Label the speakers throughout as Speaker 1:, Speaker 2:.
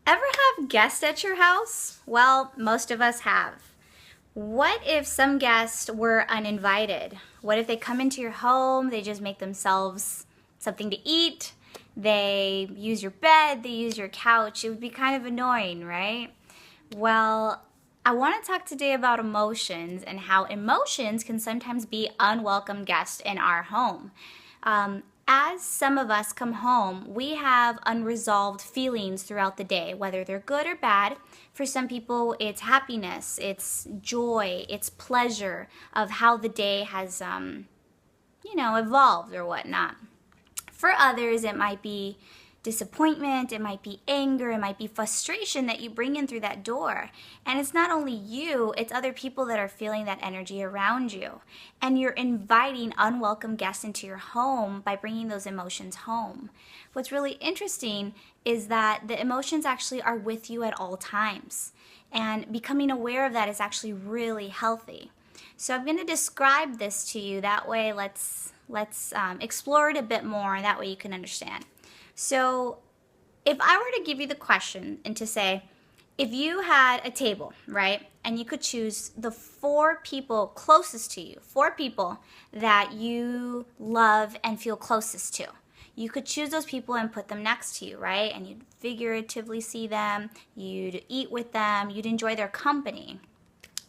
Speaker 1: Ever have guests at your house? Well, most of us have. What if some guests were uninvited? What if they come into your home, they just make themselves something to eat, they use your bed, they use your couch? It would be kind of annoying, right? Well, I want to talk today about emotions and how emotions can sometimes be unwelcome guests in our home. As some of us come home, we have unresolved feelings throughout the day, whether they're good or bad. For some people, it's happiness, it's joy, it's pleasure of how the day has, evolved or whatnot. For others, it might be disappointment, it might be anger, it might be frustration that you bring in through that door. And it's not only you, it's other people that are feeling that energy around you. And you're inviting unwelcome guests into your home by bringing those emotions home. What's really interesting is that the emotions actually are with you at all times. And becoming aware of that is actually really healthy. So I'm going to describe this to you. That way, let's explore it a bit more, and that way you can understand. So if I were to give you the question and to say, if you had a table, right, and you could choose the 4 people closest to you, 4 people that you love and feel closest to, you could choose those people and put them next to you, right? And you'd figuratively see them, you'd eat with them, you'd enjoy their company.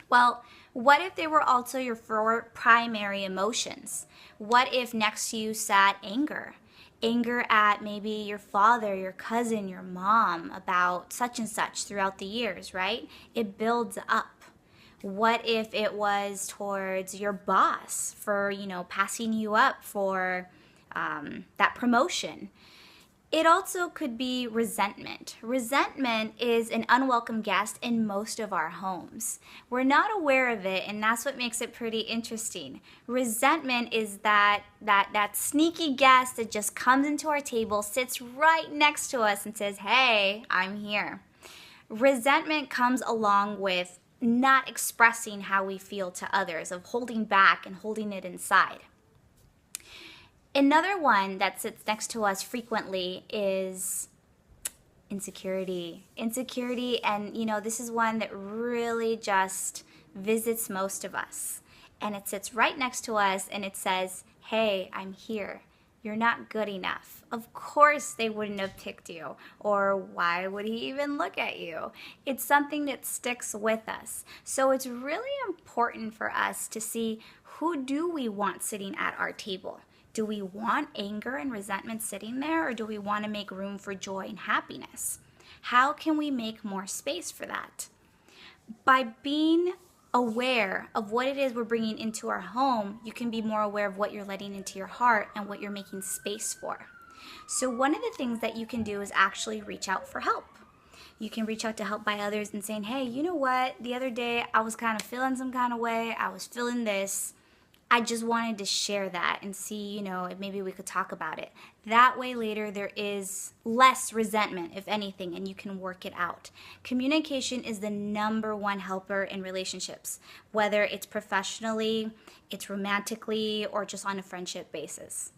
Speaker 1: Well, what if they were also your 4 primary emotions? What if next to you sat anger? Anger at maybe your father, your cousin, your mom about such and such throughout the years, right? It builds up. What if it was towards your boss for, passing you up for that promotion? It also could be resentment. Resentment is an unwelcome guest in most of our homes. We're not aware of it, and that's what makes it pretty interesting. Resentment is that sneaky guest that just comes into our table, sits right next to us and says, "Hey, I'm here." Resentment comes along with not expressing how we feel to others, of holding back and holding it inside. Another one that sits next to us frequently is insecurity. Insecurity, and this is one that really just visits most of us. And it sits right next to us and it says, "Hey, I'm here. You're not good enough." Of course they wouldn't have picked you, or why would he even look at you? It's something that sticks with us. So it's really important for us to see, who do we want sitting at our table? Do we want anger and resentment sitting there, or do we want to make room for joy and happiness? How can we make more space for that? By being aware of what it is we're bringing into our home, you can be more aware of what you're letting into your heart and what you're making space for. So one of the things that you can do is actually reach out for help. You can reach out to help by others and saying, "Hey, you know what? The other day I was kind of feeling some kind of way. I was feeling this. I just wanted to share that and see, if maybe we could talk about it." That way later there is less resentment, if anything, and you can work it out. Communication is the number one helper in relationships, whether it's professionally, it's romantically, or just on a friendship basis.